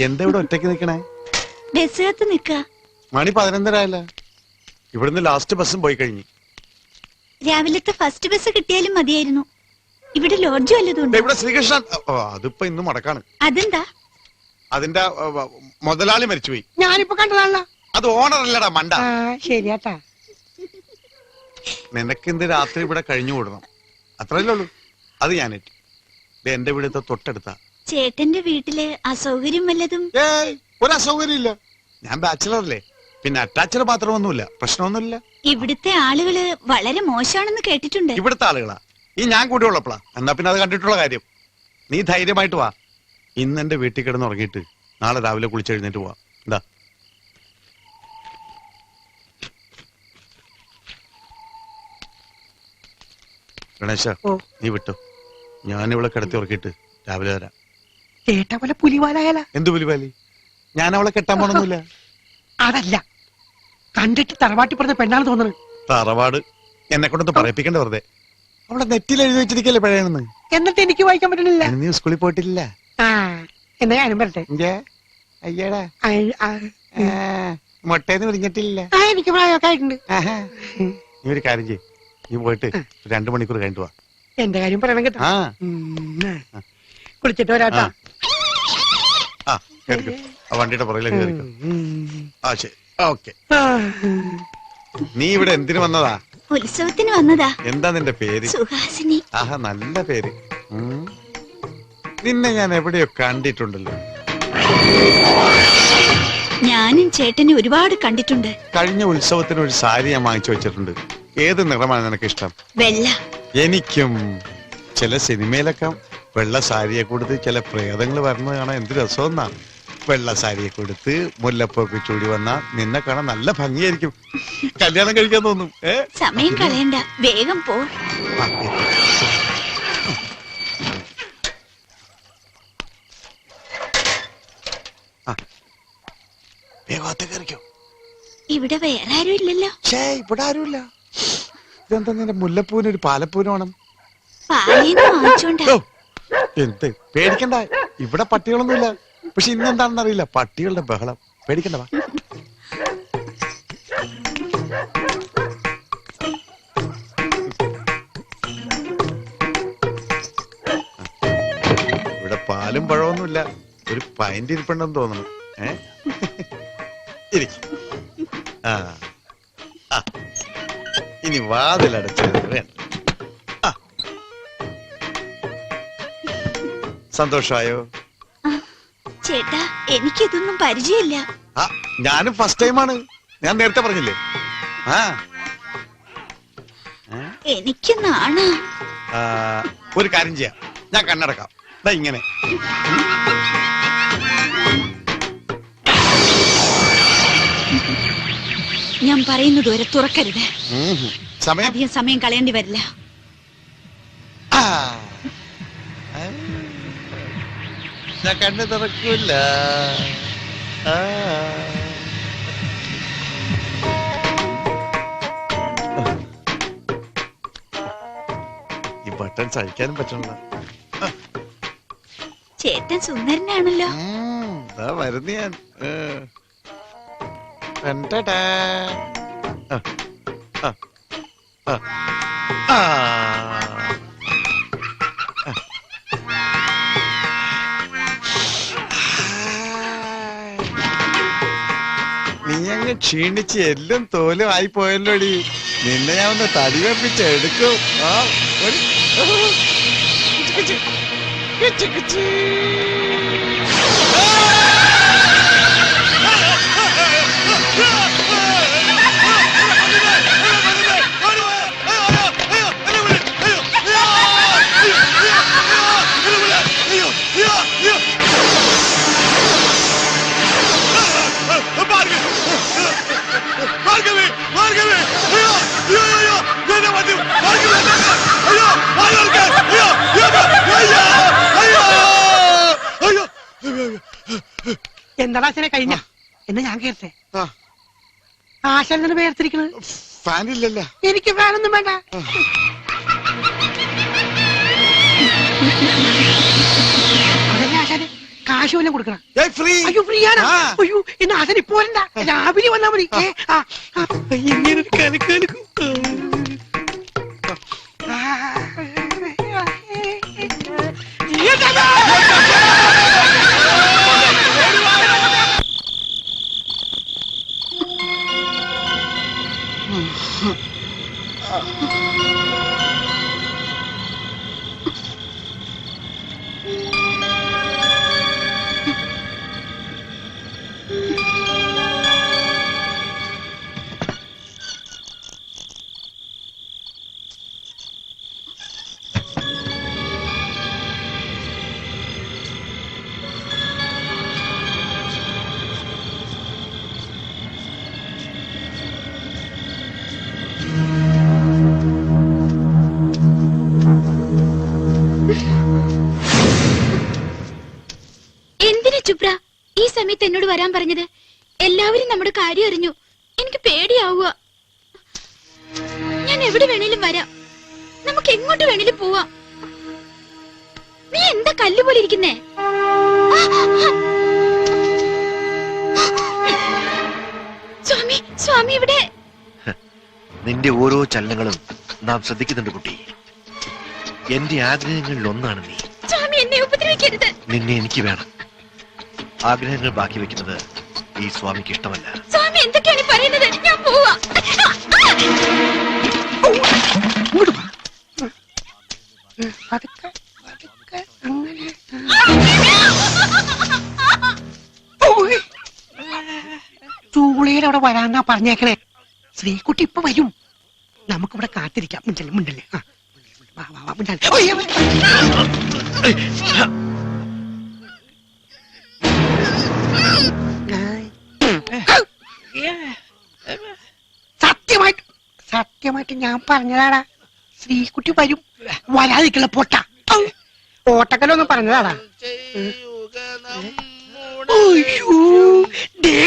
എന്താ ഇവിടെ ഒറ്റയ്ക്ക് നിക്കണേ? ബസ്സിനകത്ത് നിക്ക. മണി 11:30 ഇവിടുന്ന് ലാസ്റ്റ് ബസ്സും പോയി കഴിഞ്ഞു. രാവിലത്തെ ഫസ്റ്റ് ബസ് കിട്ടിയാലും മതിയായിരുന്നു. ഇവിടെ ലോഡ്ജ് വല്ലതുണ്ട്? ഇവിടെ ശ്രീകൃഷ്ണൻ അതിപ്പോ ഇന്നും മുടക്കാണ്. അതെന്താ? അതിന്റെ മുതലാളി മരിച്ചുപോയി. ഞാനിപ്പോ കണ്ടതാണല്ലോ. അത് ഓണർ അല്ലടാ മണ്ട. ശരിയാട്ടാ. നിനക്ക് ഇന്ന് രാത്രി ഇവിടെ കഴിഞ്ഞു കൂടണം, അത്രയല്ലേ ഉള്ളൂ. അത് ഞാനേറ്റ്. എന്റെ വീടത്തെ തൊട്ടടുത്താ. ചേട്ടന്റെ വീട്ടില് അസൗകര്യം വല്ലതും? ഒരു അസൗകര്യം ഇല്ല. ഞാൻ ബാച്ചിലറല്ലേ, പിന്നെ അറ്റാച്ചഡ് മാത്രമൊന്നുമില്ല, പ്രശ്നമൊന്നുമില്ല. ഇവിടുത്തെ ആളുകള് വളരെ മോശമാണെന്ന് കേട്ടിട്ടുണ്ട്. ഇവിടുത്തെ ആളുകളാ? ഈ ഞാൻ കൂടി ഉള്ളപ്പോളാ. എന്നാ പിന്നെ അത് കണ്ടിട്ടുള്ള കാര്യം. നീ ധൈര്യമായിട്ട് വാ. ഇന്ന് എന്റെ വീട്ടിൽ കിടന്ന് ഉറങ്ങിയിട്ട് നാളെ രാവിലെ കുളിച്ചെഴുന്നേറ്റ് പോവാ. എന്താ ഗണേശ, നീ വിട്ടോ. ഞാൻ ഇവിടെ കിടത്തി ഉറക്കിയിട്ട് രാവിലെ വരാം. ചേട്ടാ പോലെ പുലിവാലായാല? എന്ത് പുലിവാലി? ഞാൻ അവളെ കെട്ടാൻ പോണൊന്നുമില്ല. അതല്ല, കണ്ടിട്ട് തറവാട്ടി പറഞ്ഞ പെണ്ണാണ് തോന്നുന്നത്. തറവാട് എന്നെ കൊണ്ടൊന്ന് പറയിപ്പിക്കണ്ട വെറുതെ. അവളെ നെറ്റിൽ എഴുതി വെച്ചിരിക്കല്ലേ പഴയണെന്ന്. എന്നിട്ട് എനിക്ക് വായിക്കാൻ പറ്റണില്ല. നീ സ്കൂളിൽ പോയിട്ടില്ല? എന്നാ ഞാനും വരട്ടെ. അയ്യടാ, മുട്ടേന്ന് വിളിഞ്ഞിട്ടില്ല. എനിക്ക് പ്രായമൊക്കെ ആയിട്ടുണ്ട്. നീ ഒരു കാര്യം ചെയ്യ്, നീ പോയിട്ട് 2 മണിക്കൂർ കഴിഞ്ഞിട്ട് വാ. എന്റെ കാര്യം പറയണം കേട്ടോ. കുളിച്ചിട്ട് വരാട്ടാ. വണ്ടിയുടെ പുറകിലേക്ക് കയറിക്കോ. ശരി, ഓക്കെ. നീ ഇവിടെ എന്തിനു വന്നതാ? ഉത്സവത്തിന് വന്നതാ. എന്താ നിന്റെ പേര്? സുഹാസിനി. ആഹാ, നല്ല പേര്. നിന്നെ ഞാൻ എവിടെയോ കണ്ടിട്ടുണ്ടല്ലോ. ഞാനും ചേട്ടനെ ഒരുപാട് കണ്ടിട്ടുണ്ട്. കഴിഞ്ഞ ഉത്സവത്തിന് ഒരു സാരി ഞാൻ വാങ്ങിച്ചു വെച്ചിട്ടുണ്ട്. ഏത് നിറമാണ് നിനക്ക് ഇഷ്ടം? വെള്ള. എനിക്കും. ചില സിനിമയിലൊക്കെ വെള്ള സാരിയെ കൊടുത്ത് ചില പ്രേതങ്ങൾ വരുന്നത് കാണാൻ എന്ത് രസമെന്നാ. വെള്ള സാരിയെ കൊടുത്ത് മുല്ലപ്പൊക്കെ ചൂടി വന്നാ നിന്നെ കാണാൻ നല്ല ഭംഗിയായിരിക്കും. കല്യാണം കഴിക്കാൻ തോന്നും. സമയം കളയണ്ട, വേഗം പോ. ഇവിടെ വേറെ ആരും ഇല്ലല്ലോ. ഇവിടെ ആരുമില്ല. ഇതെന്താ നിന്റെ മുല്ലപ്പൂവിന് ഒരു പാലപ്പൂവിന് വേണം? എന്ത് പേടിക്കണ്ട, ഇവിടെ പട്ടികളൊന്നുമില്ല. പക്ഷെ ഇന്നെന്താണെന്ന് അറിയില്ല, പട്ടികളുടെ ബഹളം. പേടിക്കണ്ട, വാ. ഇവിടെ പാലും പഴമൊന്നുമില്ല. ഒരു പൈൻ്റ് ഇരിപ്പുണ്ടെന്ന് തോന്നണം. ഇനി വാതിലടച്ചത് വേണ്ട. സന്തോഷമായോ? ചേട്ടാ, എനിക്കിതൊന്നും പരിചയമില്ല. ഞാനും ഫസ്റ്റ് ടൈമാണ്. ഞാൻ നേരത്തെ പറഞ്ഞില്ലേ. എനിക്ക് നാണാ. ഒരു കാര്യം ചെയ്യാം, ഞാൻ കണ്ണടക്കാം. ഇങ്ങനെ ഞാൻ പറയുന്നത് വരെ തുറക്കരുത്. അധികം സമയം കളയേണ്ടി വരില്ല. ഞാൻ കണ്ണു തുറക്കൂല. ഈ ബട്ടൺ സഹിക്കാനും പറ്റണല്ലോ. ചേട്ടൻ സുന്ദരനാണല്ലോ. വരുന്ന ഞാൻ. നീ അങ്ങ് ക്ഷീണിച്ച് എല്ലാം തോലും ആയി പോയല്ലോടി. നിന്നെ ഞാൻ ഒന്ന് തടി വെപ്പിച്ച് എടുക്കും. എന്താ ആശാനെ കഴിഞ്ഞ? എന്നാ ഞാൻ കേട്ടെ. ആശാനെ വേർതിരിക്കണത് ഫാനില്ലല്ലോ. എനിക്ക് ഫാനൊന്നും വേണ്ട. അതല്ലേ ആശാനെ, കാശ് വല്ലതും കൊടുക്കണം. ഫ്രീ. അയ്യോ ഫ്രീ ആണോ? ആ. അയ്യോ എന്നാ അതിന് പോരണ്ട, രാവിലെ വന്നാ മതി. ഇങ്ങനെ കലക്കാലക്കും. എന്തിനു ചുപ്ര ഈ സമയത്ത് എന്നോട് വരാൻ പറഞ്ഞത്? എല്ലാവരും നമ്മുടെ കാര്യം അറിഞ്ഞു. എനിക്ക് പേടിയാവുക. ഞാൻ എവിടെ വേണേലും വരാം, നമുക്ക് എങ്ങോട്ട് വേണേലും പോവാം. നീ എന്താ കല്ലുപോലെ ഇരിക്കുന്നേ? സ്വാമി, സ്വാമി ഇവിടെ. നിന്റെ ഓരോ ചലനങ്ങളും നാം ശ്രദ്ധിക്കുന്നുണ്ട് കുട്ടി. എന്റെ ആഗ്രഹങ്ങളിൽ ഒന്നാണ് നീ. സ്വാമി എന്നെ ഉപദ്രവിക്കരുത്. നിന്നെ എനിക്ക് വേണം. ആഗ്രഹങ്ങൾ ബാക്കി വെക്കുന്നത് ഈ സ്വാമിക്ക് ഇഷ്ടമല്ല. സ്വാമി എന്തൊക്കെയാണ് പറയുന്നത്? ഞാൻ പോവാ. ചൂളയുടെ അവിടെ വരാന്നാ പറഞ്ഞേക്കണേ. ശ്രീകുട്ടി ഇപ്പൊ വരും, നമുക്കിവിടെ കാത്തിരിക്കാം. മിണ്ടല്ലേ മിണ്ടല്ലേ. സത്യമായിട്ട് ഞാൻ പറഞ്ഞതാടാ, ശ്രീകുട്ടി വരും. വരാതിരിക്കല പൊട്ട ഓട്ടക്കലൊന്നും പറഞ്ഞതാടാ.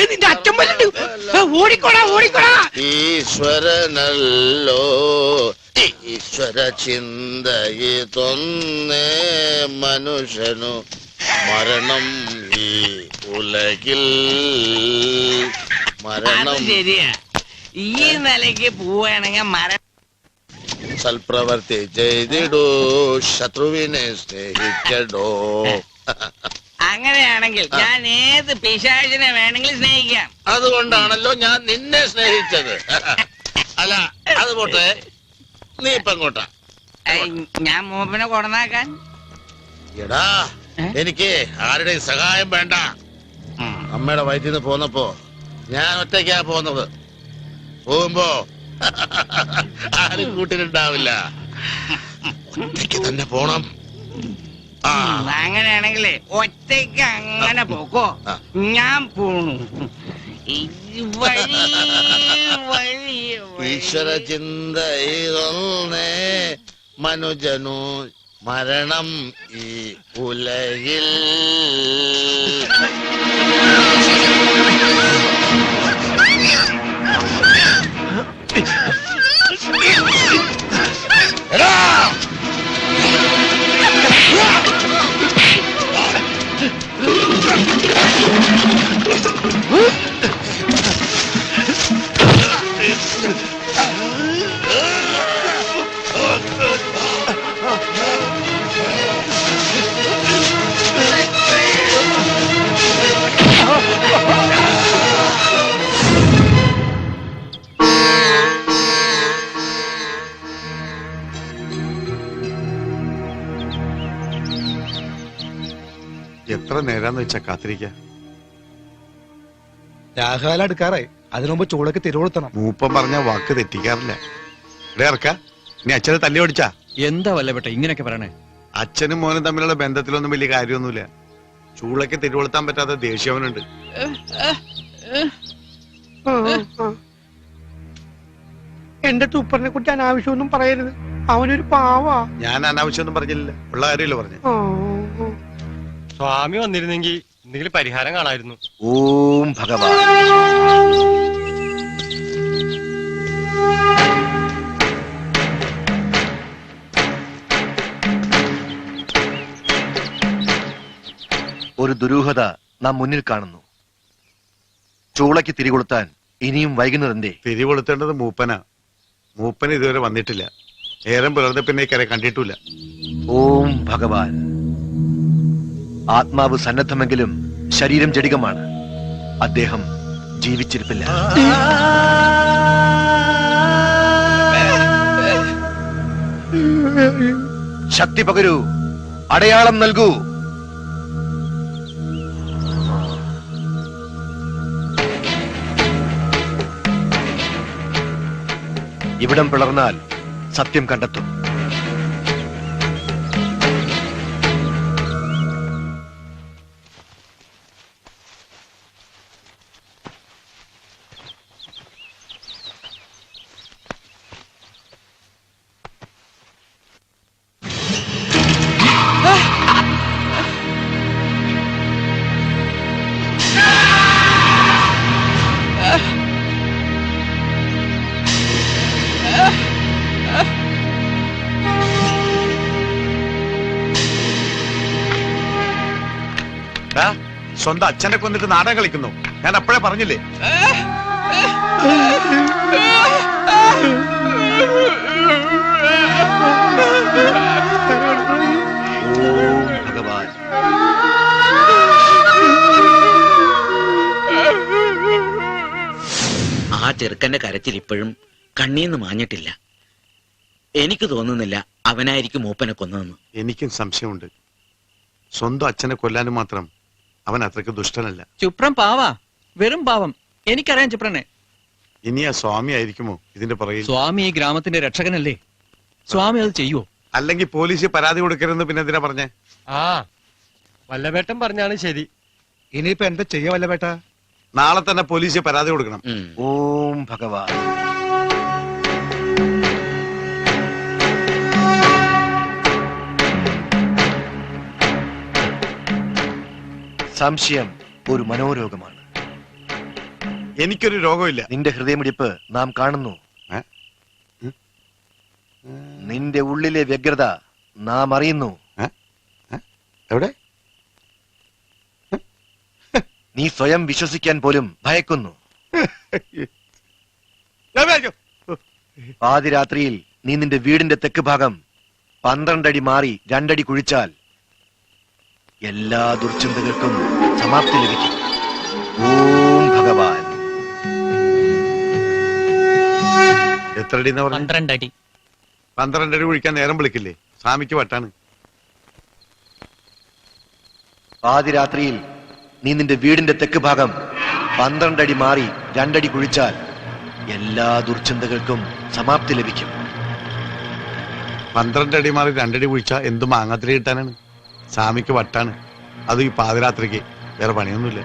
നിന്റെ അച്ഛൻ വരണ്ട്. ഓടിക്കോടാ ഓടിക്കോടാ. ഈശ്വരനല്ലോ ഈശ്വര ചിന്തയിതൊന്നേ മനുഷ്യനു മരണം ഈ ഉലകിൽ മരണം. ശരിയാ, ഈ നിലയ്ക്ക് പോവുകയാണെങ്കിൽ മരണം. സൽപ്രവർത്തി ചെയ്തിടൂ, ശത്രുവിനെ സ്നേഹിക്കടോ. അങ്ങനെയാണെങ്കിൽ ഞാൻ ഏത് പിശാചിനെ വേണമെങ്കിലും സ്നേഹിക്കാം. അതുകൊണ്ടാണല്ലോ ഞാൻ നിന്നെ സ്നേഹിച്ചത്. അല്ല അത് പോട്ടെ, നീ ഇപ്പൊ എങ്ങോട്ടാ? ഞാൻ മൂപ്പനെ കൊടന്നാക്കാൻ. എടാ എനിക്ക് ആരുടെയും സഹായം വേണ്ട. അമ്മയുടെ വയറ്റിൽ നിന്ന് പോന്നപ്പോ ഞാൻ ഒറ്റയ്ക്കാ പോന്നത്. പോകുമ്പോ ആരും കൂട്ടിനുണ്ടാവില്ല, ഒറ്റയ്ക്ക് തന്നെ പോണം. അങ്ങനെയാണെങ്കിലേ ഒറ്റയ്ക്ക് അങ്ങനെ പോക്കോ, ഞാൻ പോണു. ഈശ്വര ചിന്തയിതൊന്നേ മനുജനു മരണം ഈ ഉലകിൽ. എത്ര നേരാന്ന് വെച്ചാ കാത്തിരിക്ക? രാഹുകാലം എടുക്കാറായി. അതിനുമുമ്പ് ചൂളക്ക് തിരുവോളുത്തണം. മൂപ്പം പറഞ്ഞ വാക്ക് തെറ്റിക്കാറില്ല. ഇവിടെ ഇറക്ക. നീ അച്ഛനെ തല്ലി ഓടിച്ചാ? എന്താ വല്ലപ്പെട്ട ഇങ്ങനെയൊക്കെ പറയണേ? അച്ഛനും മോനും തമ്മിലുള്ള ബന്ധത്തിലൊന്നും വലിയ കാര്യമൊന്നുമില്ല. ചൂളയ്ക്ക് തിരുവോളുത്താൻ പറ്റാത്ത ദേഷ്യവനുണ്ട്. എന്റെ തൂപ്പറിനെ കുറിച്ച് അനാവശ്യമൊന്നും പറയരുത്, അവനൊരു പാവാ. ഞാൻ അനാവശ്യമൊന്നും പറഞ്ഞില്ല, ഉള്ള കാര്യമല്ലോ പറഞ്ഞു. സ്വാമി വന്നിരുന്നെങ്കിൽ എന്തെങ്കിലും പരിഹാരം കാണായിരുന്നു. ഓം ഭഗവാൻ. ഒരു ദുരൂഹത നാം മുന്നിൽ കാണുന്നു. ചൂളയ്ക്ക് തിരികൊളുത്താൻ ഇനിയും വൈകുന്നതെന്തേ? തിരികൊളുത്തേണ്ടത് മൂപ്പനാ. മൂപ്പൻ ഇതുവരെ വന്നിട്ടില്ല. നേരം പുലർന്ന പിന്നെ കരെ കണ്ടിട്ടില്ല. ഓം ഭഗവാൻ. ആത്മാവ് സന്നദ്ധമെങ്കിലും ശരീരം ജഡികമാണ്. അദ്ദേഹം ജീവിച്ചിരിപ്പില്ല. ശക്തി പകരൂ, അടയാളം നൽകൂ. ഇവിടം പിളർന്നാൽ സത്യം കണ്ടെത്തും. സ്വന്തം അച്ഛനെ കൊന്നിട്ട് നാടകം കളിക്കുന്നു. ഞാൻ അപ്പോഴേ പറഞ്ഞില്ലേ? ഓം ഭഗവാൻ. ആ ചെറുക്കന്റെ കരച്ചിൽ ഇപ്പോഴും കണ്ണീന്ന് മാഞ്ഞിട്ടില്ല. എനിക്ക് തോന്നുന്നില്ല അവനായിരിക്കും മൂപ്പനെ കൊന്നതെന്ന്. എനിക്കും സംശയമുണ്ട്. സ്വന്തം അച്ഛനെ കൊല്ലാനും മാത്രം അവൻ അത്രയ്ക്ക് ദുഷ്ടനല്ല. ചുപ്രം പാവാ, വെറും പാവം. എനിക്കറിയാം ചുപ്രനെ. ഇനി ആ സ്വാമി ആയിരിക്കുമോ ഇതിന്റെ പുറകിൽ? സ്വാമി ഈ ഗ്രാമത്തിന്റെ രക്ഷകനല്ലേ? സ്വാമി അത് ചെയ്യുവോ? അല്ലെങ്കിൽ പോലീസിൽ പരാതി കൊടുക്കരുതെന്ന് പിന്നെ എന്തിനാ പറഞ്ഞേ? ആ വല്ലവേട്ടൻ പറഞ്ഞാണ് ശരി. ഇനിയിപ്പോ എന്താ ചെയ്യാ വല്ലവേട്ട? നാളെ തന്നെ പോലീസിൽ പരാതി കൊടുക്കണം. ഓം ഭഗവാൻ. സംശയം ഒരു മനോരോഗമാണ്. എനിക്കൊരു രോഗമില്ല. നിന്റെ ഹൃദയമിടിപ്പ് നാം കാണുന്നു. നിന്റെ ഉള്ളിലെ വ്യഗ്രത നാം അറിയുന്നു. എവിടെ? നീ സ്വയം വിശ്വസിക്കാൻ പോലും ഭയക്കുന്നു. പാതിരാത്രിയിൽ നീ നിന്റെ വീടിന്റെ തെക്ക് ഭാഗം 12 അടി മാറി 2 അടി കുഴിച്ചാൽ എല്ലാ ദുർചിന്തകൾക്കും സമാപ്തി ലഭിക്കും. ഓം ഭഗവാൻ. എത്ര അടി? 12 അടി. 12 അടി കുഴിക്കാൻ നേരം വിളിക്കില്ലേ? സ്വാമിക്ക് വട്ടാണ്. പാതിരാത്രിയിൽ നീ നിന്റെ വീടിന്റെ തെക്ക് ഭാഗം 12 അടി മാറി 2 അടി കുഴിച്ചാൽ എല്ലാ ദുർചിന്തകൾക്കും സമാപ്തി ലഭിക്കും. 12 അടി മാറി 2 അടി കുഴിച്ചാ എന്ത് മാങ്ങാത്തിരി കിട്ടാനാണ്? സ്വാമിക്ക് വട്ടാണ്. അത് ഈ പാതിരാത്രിക്ക്. വേറെ പണിയൊന്നുമില്ല.